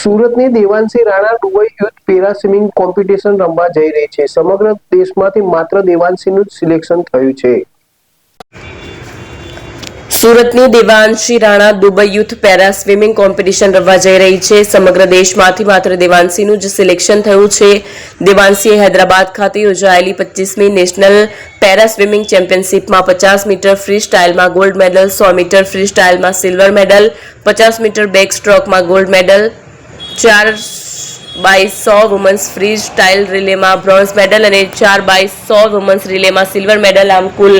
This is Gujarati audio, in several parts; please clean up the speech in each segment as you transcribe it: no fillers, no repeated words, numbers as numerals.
સુરતની Devanshi Rana Dubai youth para swimming competition રમવા જઈ રહી છે. સમગ્ર દેશમાંથી માત્ર દેવાંશીનું જ સિલેક્શન થયું છે. સુરતની Devanshi Rana Dubai youth para swimming competition રમવા જઈ રહી છે. સમગ્ર દેશમાંથી માત્ર દેવાંશીનું જ સિલેક્શન થયું છે. દેવાંશીએ હૈદરાબાદ ખાતે યોજાયેલી 25મી નેશનલ પેરા સ્વિમિંગ ચેમ્પિયનશિપમાં 50 મીટર ફ્રી સ્ટાઇલમાં ગોલ્ડ મેડલ, 100 મીટર ફ્રી સ્ટાઇલમાં સિલ્વર મેડલ, 50 મીટર બેક સ્ટ્રોકમાં gold medal, 4x100 women's free style રિલેમાં બ્રોન્ઝ મેડલ અને 4x100 વુમન્સ રિલેમાં સિલ્વર મેડલ, આમ કુલ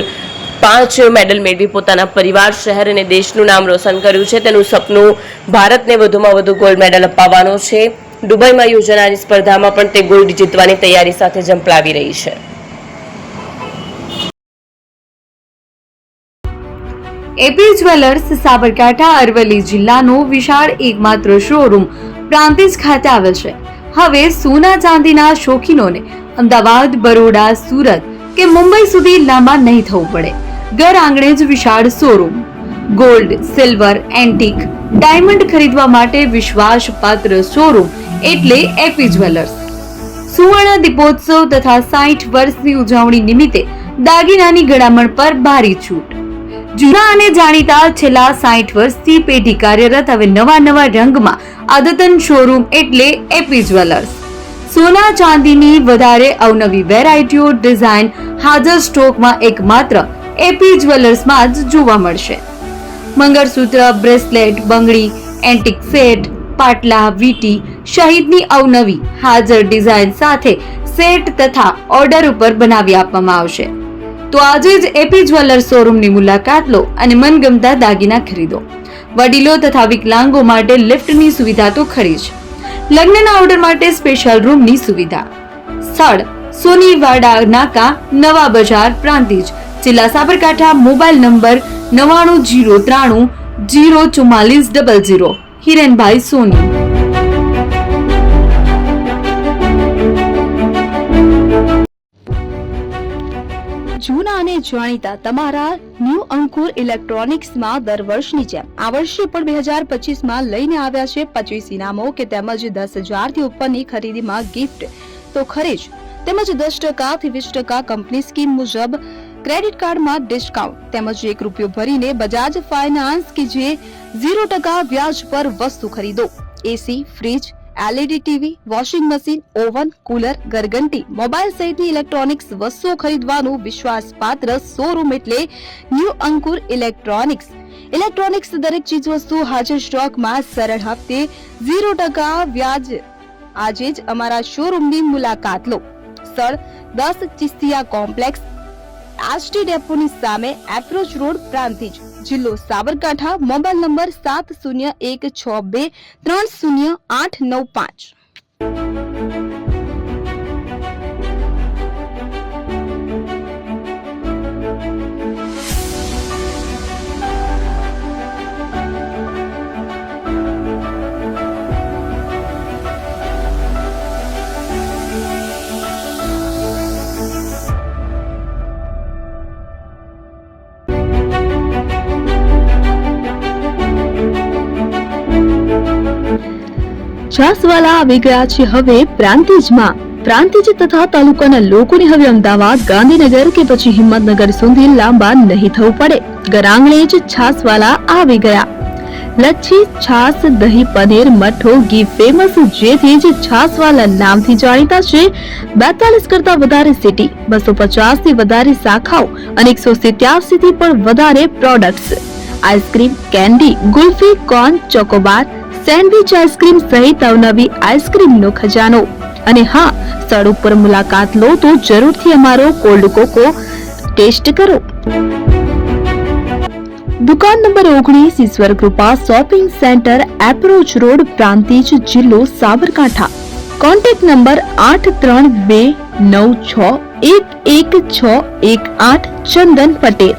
5 મેડલ મેળવી પોતાના પરિવાર, શહેર અને દેશનું નામ રોશન કર્યું છે. તેનું સપનું ભારતને વધુમાં વધુ ગોલ્ડ મેડલ અપાવવાનો છે. દુબઈમાં યોજાનારી સ્પર્ધામાં પણ તે ગોલ્ડ જીતવાની તૈયારી સાથે ઝંપલાવી રહી છે. એપી જ્વેલર્સ સાબરકાંઠા અરવલ્લી જિલ્લાનો વિશાળ એકમાત્ર શોરૂમ પ્રાંતિજ ખાતે આવેલ છે. હવે સોના ચાંદીના શોખીનોને અમદાવાદ, બરોડા, સુરત કે મુંબઈ સુધી લાંબા નહીં થવું પડે. ઘર આંગણે જ વિશાળ showroom. Gold, silver, antique, diamond ખરીદવા માટે વિશ્વાસપાત્ર શોરૂમ એટલે એપી જ્વેલર્સ. સુવર્ણ દીપોત્સવ તથા 60 વર્ષની ઉજવણી નિમિત્તે દાગીનાની ગળામણ પર ભારી છૂટ. જૂના અને જાણીતા છેલ્લા 60 વર્ષથી પેઢી કાર્યરત હવે નવા રંગમાં અદ્યતન શોરૂમ એટલે એપી જ્વેલર્સ. સોના ચાંદીની વધારે અવનવી વેરાયટીઓ, ડિઝાઇન હાજર સ્ટોકમાં એકમાત્ર એપી જ્વેલર્સમાં જ જોવા મળશે. મંગળસૂત્ર, બ્રેસલેટ, બંગડી, એન્ટિક સેટ, પાટલા, વીટી સહિતની અવનવી હાજર ડિઝાઇન સાથે સેટ તથા ઓર્ડર ઉપર બનાવી આપવામાં આવશે. તો આજે જ એપી જ્વેલર્સ શોરૂમની મુલાકાત લો અને મનગમતા દાગીના ખરીદો. વડીલો તથા વિકલાંગો માટે લિફ્ટની સુવિધા તો ખરી જ. લગ્નના ઓર્ડર માટે સ્પેશિયલ રૂમની સુવિધા. સ્થળ સોનીવાડા નાકા, નવા બજાર, પ્રાંતિજ, જિલ્લા સાબરકાંઠા. Mobile number 9903 04400. હિરેનભાઈ સોની. જૂના અને જાણીતા તમારા ન્યૂ અંકુર ઇલેક્ટ્રોનિક્સમાં દર વર્ષની જેમ આ વર્ષે પણ 2025માં લઈને આવ્યા છે 25 ઇનામો કે તેમજ 10,000 થી ઉપરની ખરીદીમાં ગિફ્ટ તો ખરી જ, તેમજ 10% થી 20% કંપની સ્કીમ મુજબ ક્રેડિટ કાર્ડમાં ડિસ્કાઉન્ટ, તેમજ ₹1 ભરીને બજાજ ફાઇનાન્સ કે જે 0% વ્યાજ પર વસ્તુ ખરીદો. AC, fridge, LED TV, washing machine, oven, cooler, ગરગંટી, મોબાઈલ સહિતની ઇલેક્ટ્રોનિક્સ વસ્તુઓ ખરીદવાનું વિશ્વાસપાત્ર શોરૂમ એટલે ન્યૂ અંકુર ઇલેક્ટ્રોનિક્સ. ઇલેક્ટ્રોનિક્સ દરેક ચીજ વસ્તુ હાજર સ્ટોકમાં, સરળ હપ્તે, 0% વ્યાજ. આજે જ અમારા શોરૂમની મુલાકાત લો. સ્થળ 10 ચિસ્તિયા કોમ્પ્લેક્સ, આષ્ટી ડેપોની સામે, એપ્રોચ રોડ, પ્રાંતિજ, જિલ્લો સાબરકાંઠા. Mobile number 7016230895. છાસવાલા આવી ગયા છે હવે પ્રાંતિજમાં. પ્રાંતિજ તથા તાલુકાના લોકોને હવે અમદાવાદ, ગાંધીનગર કે પછી હિંમતનગર સુધી લાંબા નહીં થવું પડે. ઘર આંગણે જ છાસવાલા આવી ગયા. લચ્છી, છાસ, દહીં, પનીર, મઠો, ઘી ફેમસ, જેથી જ છાસવાલા નામથી જાણીતા છે. 42 કરતા વધારે સિટી, 250 થી વધારે શાખાઓ અને 187 થી પણ વધારે products. Ice cream, candy, kulfi, corn, Chocobar, sandwich ice cream સહિત અવનવી આઈસ્ક્રીમનો ખજાનો. અને હા, સ્થળ ઉપર મુલાકાત લો તો જરૂરથી અમારો કોલ્ડ કોકો ટેસ્ટ કરો. દુકાન number 19, Ishwar Krupa shopping centre, approach road, Prantij, જિલ્લો સાબરકાંઠા. Contact number 8329611618. ચંદન પટેલ.